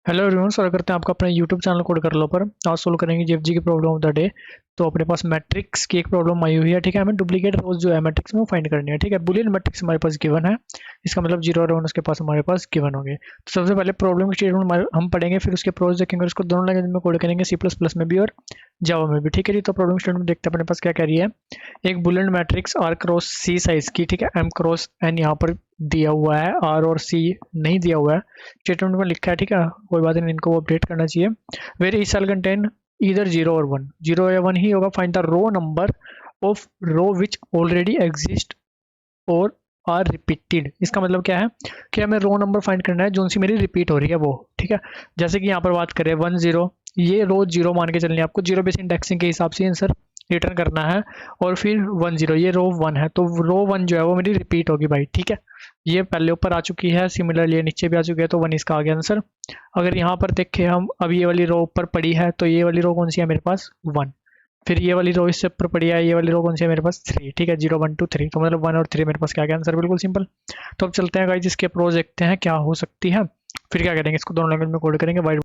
Hello everyone, स्वागत करते हैं आपका अपने यूट्यूब चैनल कोड कर लो पर। आज सोल्व करेंगे जीएफजी की प्रॉब्लम ऑफ द डे। तो अपने पास मैट्रिक्स की एक प्रॉब्लम आई हुई है, ठीक है। हमें डुप्लीकेट रोज जो है मैट्रिक्स में वो फाइंड करनी है, ठीक है। बुलियन मैट्रिक्स हमारे पास गिवन है, इसका मतलब 0 और 1 उसके पास हमारे पास गिवन होंगे। तो सबसे पहले प्रॉब्लम की स्टेटमेंट हम पढ़ेंगे, फिर उसके प्रोज देखेंगे, उसको दोनों लैंग्वेज में कोड करेंगे, सी प्लस प्लस में भी और जावा में भी, ठीक है जी। तो प्रॉब्लम स्टेटमेंट देखते हैं अपने पास क्या कह रही है। एक boolean matrix R cross C size की, ठीक है, एम क्रॉस एन यहाँ पर दिया हुआ है, आर और सी नहीं दिया हुआ है, स्टेटमेंट में लिखा है, ठीक है। कोई बात नहीं, इनको अपडेट करना चाहिए। वेर ई सेल कंटेन इधर 0 और 1, 0 या 1 ही होगा। Find the row number of row which already exist और आर रिपीटेड। इसका मतलब क्या है कि हमें रो नंबर फाइंड करना है जो सी मेरी रिपीट हो रही है वो, ठीक है। जैसे कि यहाँ पर बात करें 1 0, ये रो 0 मान के चलनी है आपको, 0 बेस इंडेक्सिंग के हिसाब से आंसर रिटर्न करना है। और फिर 1 0, ये रो 1 है, तो रो 1 जो है वो मेरी रिपीट होगी भाई, ठीक है। ये पहले ऊपर आ चुकी है, सिमिलरली ये नीचे भी आ चुकी है, तो 1 इसका आ गया आंसर। अगर यहाँ पर देखें हम, अब ये वाली रो ऊपर पड़ी है, तो ये वाली रो कौन सी है मेरे पास 1। फिर ये वाली रो इससे ऊपर पड़ी है, ये वाली रो कौन सी है मेरे पास 3, ठीक है। 0 1 2 3, तो मतलब 1 और 3 मेरे पास क्या गया आंसर, बिल्कुल सिंपल। तो अब चलते हैं गाइस, इसके प्रोज देखते हैं क्या हो सकती है, फिर क्या करेंगे, इसको दोनों लैंग्वेज में कोड करेंगे वाइट।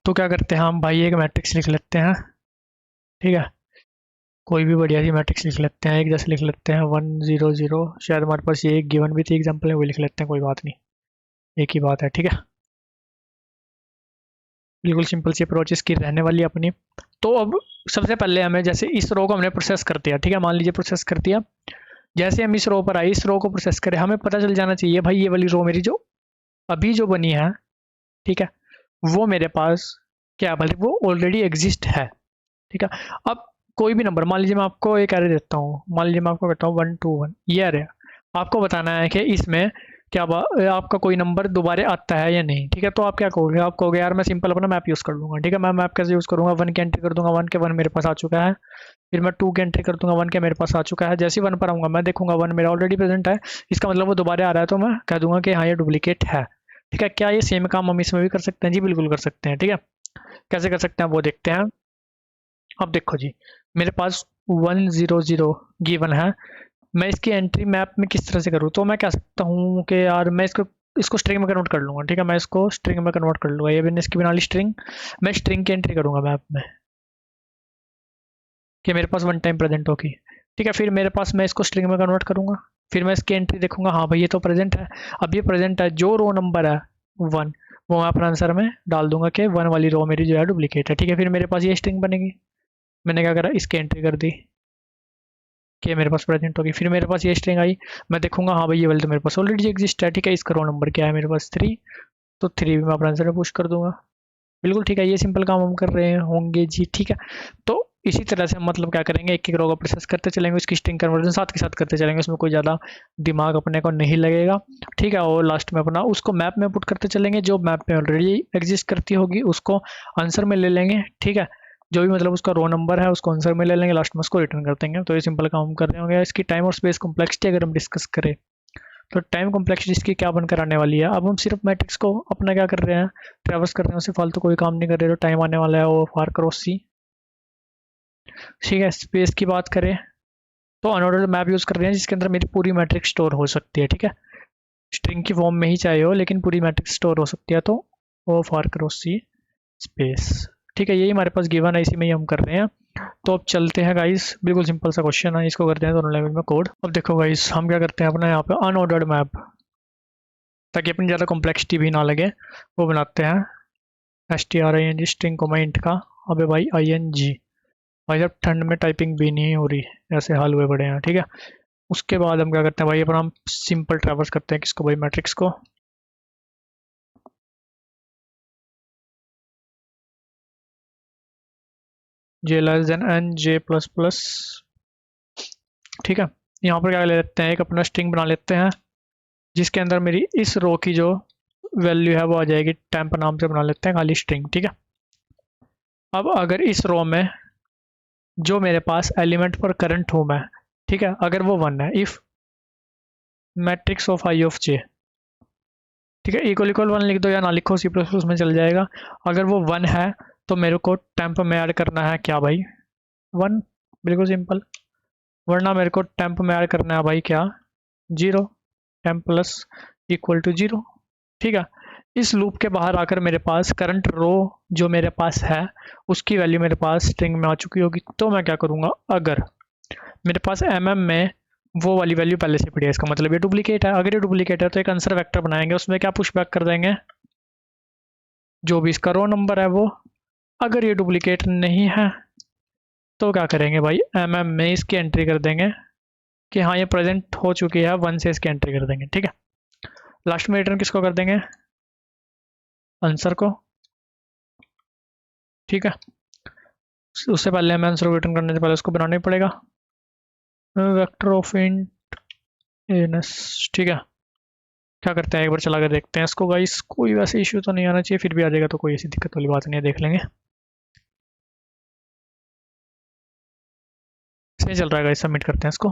तो क्या करते हैं हम भाई, एक मैट्रिक्स लिख लेते हैं, ठीक है। कोई भी बढ़िया सी मैट्रिक्स लिख लेते हैं, एक जैसे लिख लेते हैं 1 0 0। शायद हमारे पास ये एक गिवन भी थी एग्जाम्पल है, वो लिख लेते हैं, कोई बात नहीं, एक ही बात है, ठीक है। बिल्कुल सिंपल सी अप्रोच इसकी रहने वाली है अपनी। तो अब सबसे पहले हमें, जैसे इस रो को हमने प्रोसेस कर दिया, ठीक है, मान लीजिए प्रोसेस कर दिया। जैसे हम इस रो पर आए, इस रो को प्रोसेस करें, हमें पता चल जाना चाहिए भाई ये वाली रो मेरी जो अभी जो बनी है, ठीक है, वो मेरे पास क्या भले वो ऑलरेडी एग्जिस्ट है, ठीक है। अब कोई भी नंबर, मान लीजिए मैं आपको एक एरे देता हूँ, मान लीजिए मैं आपको कहता हूँ 1 2 1, ये एरे। आपको बताना है कि इसमें क्या आपका कोई नंबर दोबारा आता है या नहीं, ठीक है। तो आप क्या कहोगे, आप कहोगे यार मैं सिंपल अपना मैप यूज़ कर लूँगा, ठीक है। मैं मैप कैसे यूज़ करूँगा, 1 की एंट्री कर दूंगा, 1 के 1 मेरे पास आ चुका है। फिर मैं 2 की एंट्री कर दूंगा, 1 के मेरे पास आ चुका है। जैसे ही 1 पर आऊँगा मैं देखूंगा 1 मेरा ऑलरेडी प्रेजेंट है, इसका मतलब वो दोबारा आ रहा है, तो मैं कह दूंगा कि हाँ ये डुप्लीकेट है, ठीक है। क्या ये सेम काम हम इसमें भी कर सकते हैं? जी बिल्कुल कर सकते हैं, ठीक है। कैसे कर सकते हैं वो देखते हैं। अब देखो जी, मेरे पास 1 0 0 गिवन है। मैं इसकी एंट्री मैप में किस तरह से करूँ, तो मैं कह सकता हूँ कि यार मैं इसको इसको स्ट्रिंग में कन्वर्ट कर लूँगा, ठीक है। मैं इसको स्ट्रिंग में कन्वर्ट कर लूँगा, ये भी इसकी बना ली स्ट्रिंग। मैं स्ट्रिंग की एंट्री करूँगा मैप में कि मेरे पास 1 टाइम प्रेजेंट होगी, ठीक है। फिर मेरे पास, मैं इसको स्ट्रिंग में कन्वर्ट करूँगा, फिर मैं इसकी एंट्री देखूंगा, हाँ भाई ये तो प्रेजेंट है। अब ये प्रेजेंट है, जो रो नंबर है 1, वो मैं अपना आंसर में डाल दूंगा कि 1 वाली रो मेरी जो है डुप्लीकेट है, ठीक है। फिर मेरे पास ये स्ट्रिंग बनेगी, मैंने क्या करा, इसकी एंट्री कर दी कि मेरे पास प्रेजेंट होगी। फिर मेरे पास ये स्ट्रिंग आई, मैं देखूंगा हाँ भाई ये वाली तो मेरे पास ऑलरेडी एग्जिस्ट है, ठीक है। इसका रो नंबर क्या है मेरे पास 3, तो 3 भी मैं अपना आंसर में पुश कर दूंगा, बिल्कुल ठीक है। ये सिंपल काम हम कर रहे होंगे जी, ठीक है। तो इसी तरह से हम मतलब क्या करेंगे, एक एक रो का प्रोसेस करते चलेंगे, उसकी स्ट्रिंग कन्वर्जन साथ के साथ करते चलेंगे, उसमें कोई ज़्यादा दिमाग अपने को नहीं लगेगा, ठीक है। और लास्ट में अपना उसको मैप में पुट करते चलेंगे, जो मैप में ऑलरेडी एग्जिस्ट करती होगी उसको आंसर में ले लेंगे, ठीक है। जो भी मतलब उसका रो नंबर है उसको आंसर में ले लेंगे, लास्ट में उसको रिटर्न कर देंगे। तो ये सिंपल काम हम कर रहे होंगे। इसकी टाइम और स्पेस कॉम्प्लेक्सिटी अगर हम डिस्कस करें, तो टाइम कॉम्प्लेक्सिटी इसकी क्या बनकर आने वाली है। अब हम सिर्फ मैट्रिक्स को अपना क्या कर रहे हैं, ट्रेवर्स कर रहे हैं, उससे फालतू कोई काम नहीं कर रहे। तो टाइम आने वाला है वो फार क्रॉस सी, ठीक है। स्पेस की बात करें तो अनऑर्डर्ड मैप यूज़ कर रहे हैं, जिसके अंदर मेरी पूरी मैट्रिक्स स्टोर हो सकती है, ठीक है। स्ट्रिंग की फॉर्म में ही चाहिए हो, लेकिन पूरी मैट्रिक्स स्टोर हो सकती है, तो वो फार क्रॉस सी स्पेस, ठीक है। यही हमारे पास गिवन है, इसी में ही हम कर रहे हैं। तो अब चलते हैं गाइस, बिल्कुल सिंपल सा क्वेश्चन है, इसको करते हैं दोनों लेवल में कोड। अब देखो गाइस, हम क्या करते हैं अपना यहाँ पे अनऑर्डर्ड मैप, ताकि अपनी ज़्यादा कॉम्प्लेक्सिटी भी ना लगे, वो बनाते हैं string स्ट्रिंग कोमा इंट का। अबे भाई ing, भाई जब ठंड में टाइपिंग भी नहीं हो रही, ऐसे हाल हुए पड़े हैं, ठीक है। उसके बाद हम क्या करते हैं भाई, अपना हम सिंपल ट्रैवर्स करते हैं किसको भाई, मैट्रिक्स को। j less than n j plus plus, ठीक है। यहाँ पर क्या ले लेते हैं, एक अपना स्ट्रिंग बना लेते हैं, जिसके अंदर मेरी इस रो की जो वैल्यू है वो आ जाएगी, टेम्प नाम से बना लेते हैं खाली स्ट्रिंग, ठीक है। अब अगर इस रो में जो मेरे पास एलिमेंट पर करंट हूँ मैं, ठीक है, अगर वो 1 है, if matrix of I of J, ठीक है, इक्वल इक्वल 1 लिख दो या ना लिखो, सी प्लस प्लस में चल जाएगा। अगर वो 1 है तो मेरे को टेम्प में ऐड करना है क्या भाई, 1, बिल्कुल सिंपल। वरना मेरे को टेम्प में ऐड करना है भाई क्या, 0, टेम्प प्लस इक्वल टू 0, ठीक है। इस लूप के बाहर आकर मेरे पास करंट रो जो मेरे पास है उसकी वैल्यू मेरे पास स्ट्रिंग में आ चुकी होगी, तो मैं क्या करूँगा, अगर मेरे पास mm में वो वाली वैल्यू पहले से पड़ी है, इसका मतलब ये डुप्लीकेट है। अगर ये डुप्लीकेट है तो एक आंसर वेक्टर बनाएंगे, उसमें क्या पुश बैक कर देंगे, जो भी इसका रो नंबर है वो। अगर ये डुप्लीकेट नहीं है तो क्या करेंगे भाई, mm में इसकी एंट्री कर देंगे कि हाँ ये प्रेजेंट हो चुकी है, 1 से इसकी एंट्री कर देंगे। ठीक है, लास्ट में रिटर्न किसको कर देंगे, आंसर को। ठीक है, उससे पहले हमें आंसर को रिटर्न करने से पहले उसको बनाना ही पड़ेगा, वेक्टर ऑफ इंट एनएस। ठीक है, क्या करते हैं, एक बार चला कर देखते हैं इसको गाइस। कोई वैसे इश्यू तो नहीं आना चाहिए, फिर भी आ जाएगा तो कोई ऐसी दिक्कत वाली बात नहीं है, देख लेंगे। सही चल रहा है गाइस, सबमिट करते हैं इसको।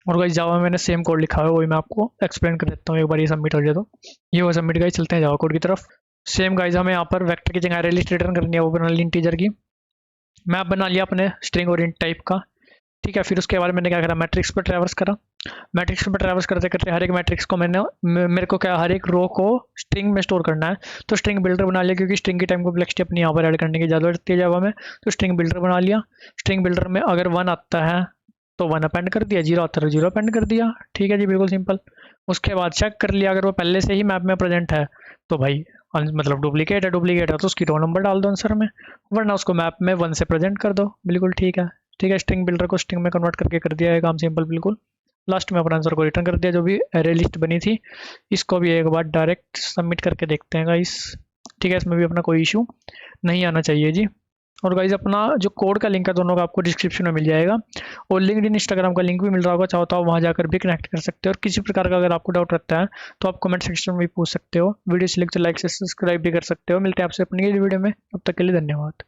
और गाइस जावा में मैंने सेम कोड लिखा है, वही मैं आपको एक्सप्लेन कर देता हूँ एक बार, ये सबमिट हो जाए तो। ये वो सबमिट गाइस, चलते हैं जावा कोड की तरफ। सेम गाइस हमें यहाँ पर वेक्टर की जगह अरे लिस्ट रिटर्न करनी है, वो बना ली इंटीजर की। मैं बना लिया अपने स्ट्रिंग और इंट टाइप का। ठीक है, फिर उसके बाद मैंने क्या करा, मैट्रिक्स पर ट्रैवर्स करा। मैट्रिक्स पर ट्रैवर्स करते करते हर एक मैट्रिक्स को मेरे को क्या, हर एक रो को स्ट्रिंग में स्टोर करना है, तो स्ट्रिंग बिल्डर बना लिया, क्योंकि स्ट्रिंग की टाइम कॉम्प्लेक्सिटी अपनी यहाँ पर ऐड करने की ज़्यादा होती है जावा में, तो स्ट्रिंग बिल्डर बना लिया। स्ट्रिंग बिल्डर में अगर 1 आता है तो 1 अपेंड कर दिया, 0 आता है 0 अपेंड कर दिया। ठीक है जी, बिल्कुल सिंपल। उसके बाद चेक कर लिया, अगर वो पहले से ही मैप में प्रेजेंट है तो भाई मतलब डुप्लीकेट है तो उसकी रो नंबर डाल दो आंसर में, वरना उसको मैप में 1 से प्रेजेंट कर दो। बिल्कुल ठीक है। ठीक है, स्ट्रिंग बिल्डर को स्ट्रिंग में कन्वर्ट करके कर दिया है काम सिंपल बिल्कुल। लास्ट में अपना आंसर को रिटर्न कर दिया, जो भी एरे लिस्ट बनी थी। इसको भी एक बार डायरेक्ट सबमिट करके देखते हैं गाइस। ठीक है, इसमें भी अपना कोई इशू नहीं आना चाहिए जी। और गाइज अपना जो कोड का लिंक है दोनों का आपको डिस्क्रिप्शन में मिल जाएगा, और लिंक्डइन इंस्टाग्राम का लिंक भी मिल रहा होगा, चाहो तो आप वहाँ जाकर भी कनेक्ट कर सकते हो। और किसी प्रकार का अगर आपको डाउट रहता है तो आप कमेंट सेक्शन में भी पूछ सकते हो। वीडियो से लाइक से सब्सक्राइब भी कर सकते हो। मिलते हैं आपसे अपनी वीडियो में, तब तक के लिए धन्यवाद।